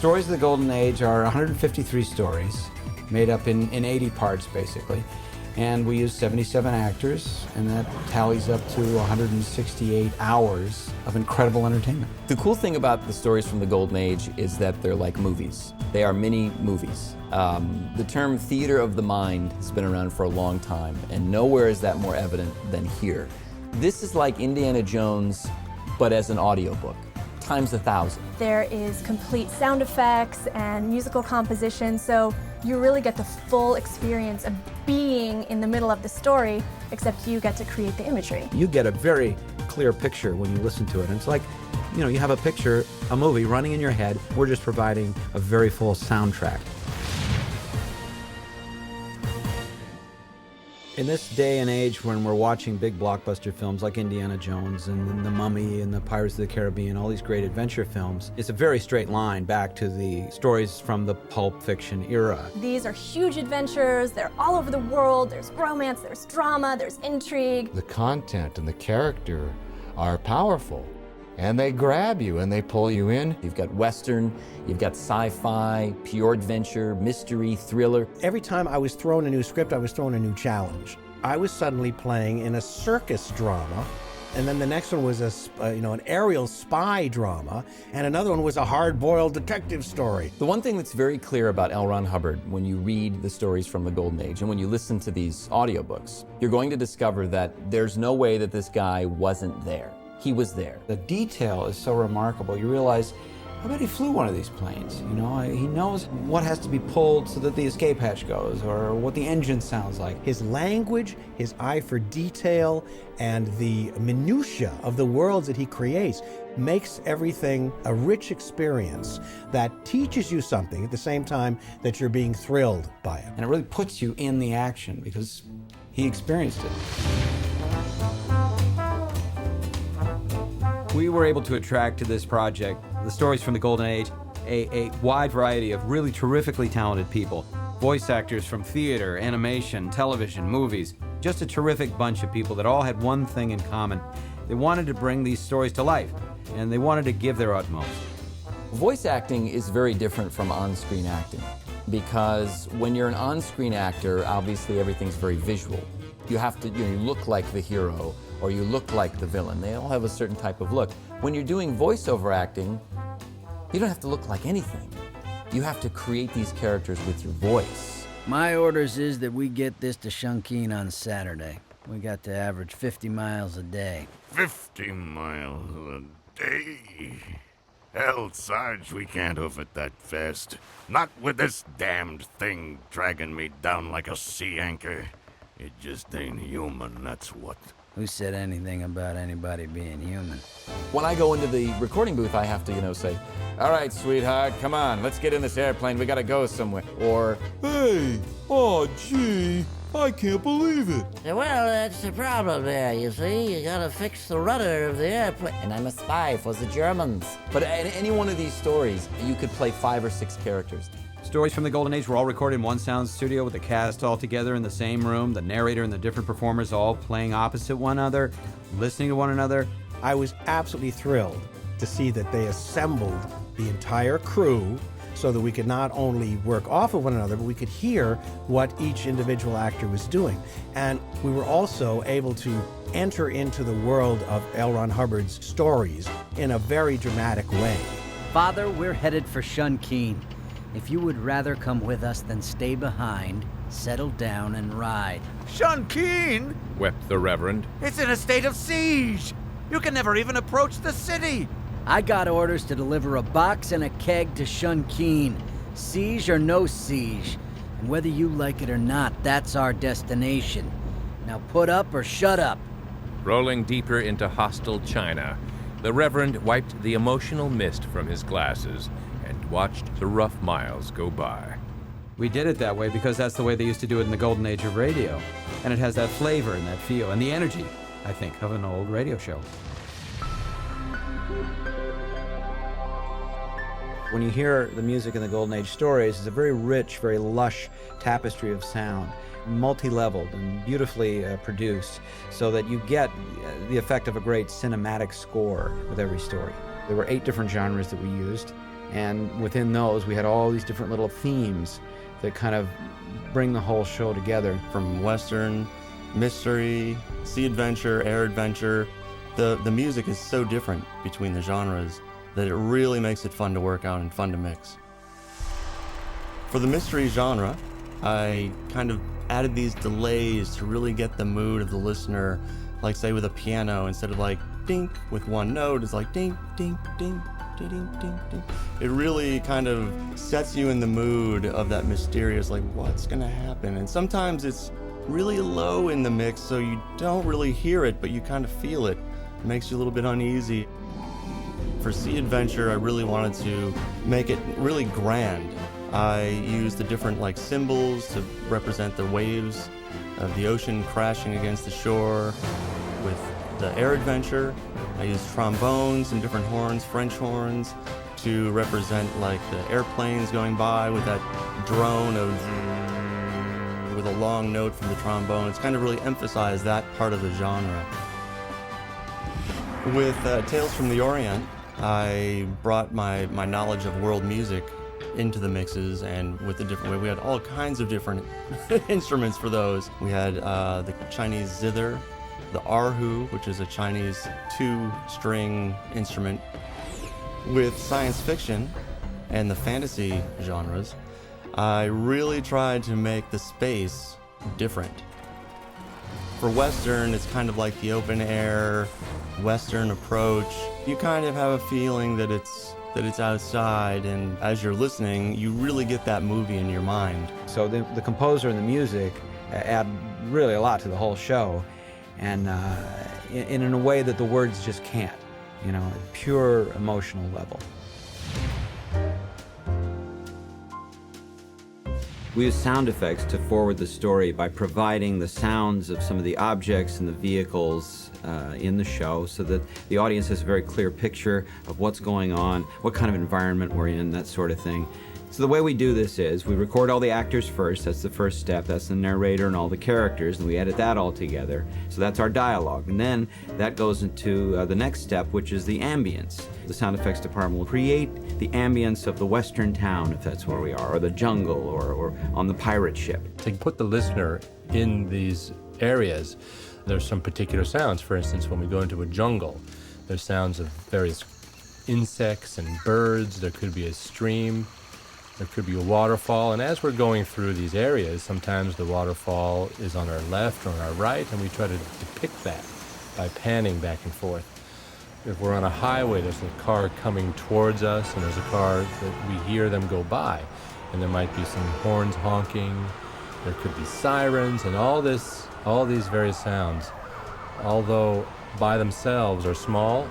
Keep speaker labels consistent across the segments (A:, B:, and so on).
A: Stories of the Golden Age are 153 stories, made up in 80 parts, basically. And we use 77 actors, and that tallies up to 168 hours of incredible entertainment.
B: The cool thing about the stories from the Golden Age is that they're like movies. They are mini movies. The term theater of the mind has been around for a long time, and nowhere is that more evident than here. This is like Indiana Jones, but as an audiobook, times 1,000.
C: There is complete sound effects and musical composition, so you really get the full experience of being in the middle of the story, except you get to create the imagery.
A: You get a very clear picture when you listen to it. And it's like, you know, you have a picture, a movie running in your head. We're just providing a very full soundtrack. In this day and age when we're watching big blockbuster films like Indiana Jones and The Mummy and the Pirates of the Caribbean, all these great adventure films, it's a very straight line back to the stories from the Pulp Fiction era.
C: These are huge adventures, they're all over the world, there's romance, there's drama, there's intrigue.
D: The content and the character are powerful, and they grab you and they pull you in.
B: You've got Western, you've got sci-fi, pure adventure, mystery, thriller.
E: Every time I was thrown a new script, I was thrown a new challenge. I was suddenly playing in a circus drama, and then the next one was an aerial spy drama, and another one was a hard-boiled detective story.
B: The one thing that's very clear about L. Ron Hubbard when you read the stories from the Golden Age and when you listen to these audiobooks, you're going to discover that there's no way that this guy wasn't there. He was there.
A: The detail is so remarkable. You realize, I bet he flew one of these planes. You know, he knows what has to be pulled so that the escape hatch goes, or what the engine sounds like.
E: His language, his eye for detail, and the minutiae of the worlds that he creates makes everything a rich experience that teaches you something at the same time that you're being thrilled by it.
A: And it really puts you in the action because he experienced it. We were able to attract to this project, the stories from the Golden Age, a wide variety of really terrifically talented people. Voice actors from theater, animation, television, movies. Just a terrific bunch of people that all had one thing in common. They wanted to bring these stories to life, and they wanted to give their utmost.
B: Voice acting is very different from on-screen acting because when you're an on-screen actor, obviously everything's very visual. You have to, you look like the hero or you look like the villain. They all have a certain type of look. When you're doing voiceover acting, you don't have to look like anything. You have to create these characters with your voice.
F: My orders is that we get this to Shunkeen on Saturday. We got to average 50 miles a day.
G: 50 miles a day? Hell, Sarge, we can't hoof it that fast. Not with this damned thing dragging me down like a sea anchor. It just ain't human, that's what.
F: Who said anything about anybody being human?
B: When I go into the recording booth, I have to, say, all right, sweetheart, come on, let's get in this airplane, we gotta go somewhere. Or,
H: hey, oh gee, I can't believe it.
I: Well, that's the problem there, you see. You gotta fix the rudder of the airplane.
B: and I'm a spy for the Germans. But in any one of these stories, you could play 5 or 6 characters.
A: Stories from the Golden Age were all recorded in one sound studio with the cast all together in the same room, the narrator and the different performers all playing opposite one another, listening to one another.
E: I was absolutely thrilled to see that they assembled the entire crew so that we could not only work off of one another, but we could hear what each individual actor was doing. And we were also able to enter into the world of L. Ron Hubbard's stories in a very dramatic way.
F: Father, we're headed for Shunkeen. If you would rather come with us than stay behind, settle down and ride.
J: Shunkeen?
K: Wept the Reverend.
J: It's in a state of siege. You can never even approach the city.
F: I got orders to deliver a box and a keg to Shunkeen. Siege or no siege. And whether you like it or not, that's our destination. Now put up or shut up.
K: Rolling deeper into hostile China, the Reverend wiped the emotional mist from his glasses and watched the rough miles go by.
A: We did it that way because that's the way they used to do it in the Golden Age of radio. And it has that flavor and that feel and the energy, I think, of an old radio show. When you hear the music in the Golden Age stories, it's a very rich, very lush tapestry of sound, multi-leveled and beautifully produced, so that you get the effect of a great cinematic score with every story. There were 8 different genres that we used.
L: And within those, we had all these different little themes that kind of bring the whole show together.
M: From Western, mystery, sea adventure, air adventure, the music is so different between the genres that it really makes it fun to work out and fun to mix. For the mystery genre, I kind of added these delays to really get the mood of the listener, like say with a piano, instead of like dink with one note, it's like dink, dink, dink, ding, ding, ding, ding. It really kind of sets you in the mood of that mysterious, like, what's gonna happen? And sometimes it's really low in the mix, so you don't really hear it, but you kind of feel it. It makes you a little bit uneasy. For Sea Adventure, I really wanted to make it really grand. I used the different like symbols to represent the waves of the ocean crashing against the shore. With the Air Adventure, I used trombones and different horns, French horns, to represent like the airplanes going by with that drone with a long note from the trombone. It's kind of really emphasized that part of the genre. With Tales from the Orient, I brought my knowledge of world music into the mixes, and with the different way, we had all kinds of different instruments for those. We had the Chinese zither, the erhu, which is a Chinese 2-string instrument. With science fiction and the fantasy genres, I really tried to make the space different. For Western, it's kind of like the open air Western approach. You kind of have a feeling that it's outside, and as you're listening, you really get that movie in your mind.
L: So the composer and the music add really a lot to the whole show, and in a way that the words just can't, you know, at pure emotional level.
A: We use sound effects to forward the story by providing the sounds of some of the objects and the vehicles in the show, so that the audience has a very clear picture of what's going on, what kind of environment we're in, that sort of thing. So the way we do this is we record all the actors first. That's the first step. That's the narrator and all the characters, and we edit that all together. So that's our dialogue. And then that goes into the next step, which is the ambience. The sound effects department will create the ambience of the western town, if that's where we are, or the jungle, or on the pirate ship.
N: To put the listener in these areas, there's some particular sounds. For instance, when we go into a jungle, there's sounds of various insects and birds. There could be a stream. There could be a waterfall, and as we're going through these areas, sometimes the waterfall is on our left or on our right, and we try to depict that by panning back and forth. If we're on a highway, there's a car coming towards us, and there's a car that we hear them go by, and there might be some horns honking, there could be sirens, and all these various sounds, although by themselves are small,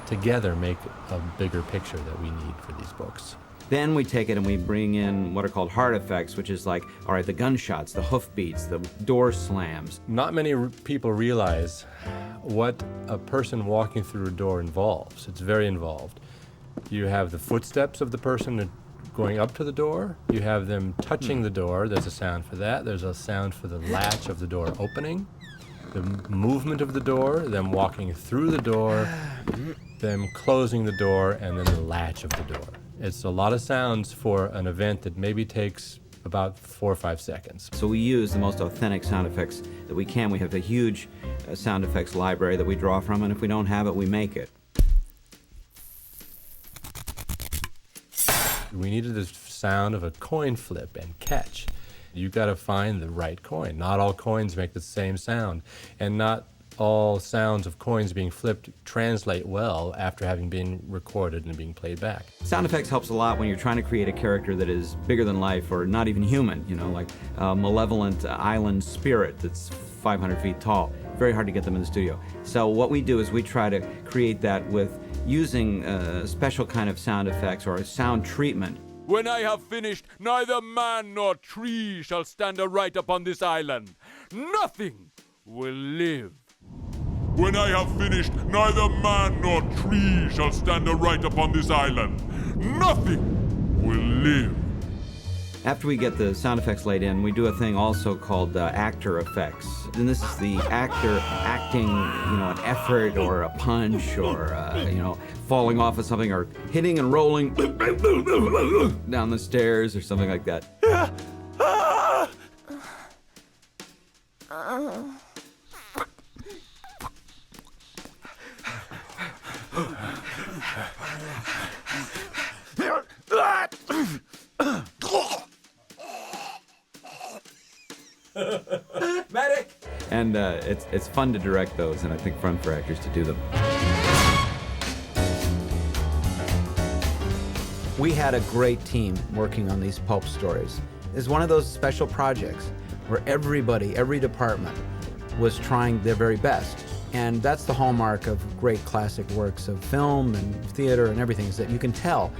N: together make a bigger picture that we need for these books.
A: Then we take it and we bring in what are called hard effects, which is like, all right, the gunshots, the hoofbeats, the door slams.
N: Not many people realize what a person walking through a door involves. It's very involved. You have the footsteps of the person going up to the door. You have them touching the door. There's a sound for that. There's a sound for the latch of the door opening, the movement of the door, them walking through the door, them closing the door, and then the latch of the door. It's a lot of sounds for an event that maybe takes about 4 or 5 seconds.
A: So we use the most authentic sound effects that we can. We have a huge sound effects library that we draw from, and if we don't have it, we make it.
N: We needed the sound of a coin flip and catch. You got to find the right coin. Not all coins make the same sound, and not all sounds of coins being flipped translate well after having been recorded and being played back.
A: Sound effects helps a lot when you're trying to create a character that is bigger than life or not even human, you know, like a malevolent island spirit that's 500 feet tall. Very hard to get them in the studio. So what we do is we try to create that with using special kind of sound effects or a sound treatment.
H: When I have finished, neither man nor tree shall stand aright upon this island. Nothing will live. When I have finished, neither man nor tree shall stand aright upon this island. Nothing will live.
A: After we get the sound effects laid in, we do a thing also called actor effects. And this is the actor acting, an effort or a punch or, falling off of something or hitting and rolling down the stairs or something like that.
J: Medic!
A: And it's fun to direct those, and I think fun for actors to do them.
L: We had a great team working on these Pulp stories. It's one of those special projects where everybody, every department, was trying their very best. And that's the hallmark of great classic works of film and theater and everything, is that you can tell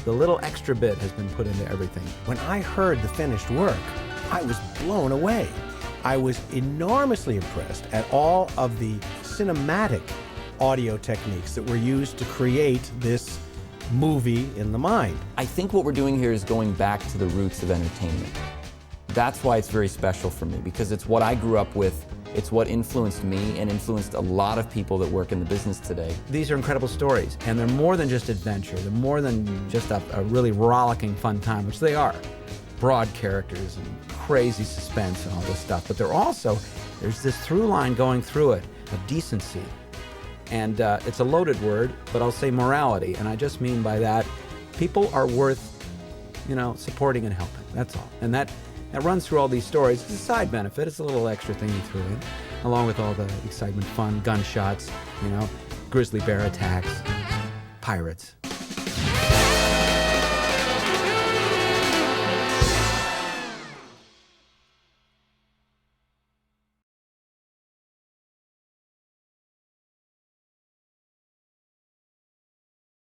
L: the little extra bit has been put into everything.
E: When I heard the finished work, I was blown away. I was enormously impressed at all of the cinematic audio techniques that were used to create this movie in the mind.
B: I think what we're doing here is going back to the roots of entertainment. That's why it's very special for me, because it's what I grew up with, it's what influenced me and influenced a lot of people that work in the business today.
L: These are incredible stories, and they're more than just adventure. They're more than just a really rollicking fun time, which they are. Broad characters and crazy suspense and all this stuff, but there's this through line going through it of decency. And it's a loaded word, but I'll say morality, and I just mean by that, people are worth, supporting and helping, that's all. And that runs through all these stories. It's a side benefit, it's a little extra thing you threw in, along with all the excitement, fun, gunshots, grizzly bear attacks, pirates.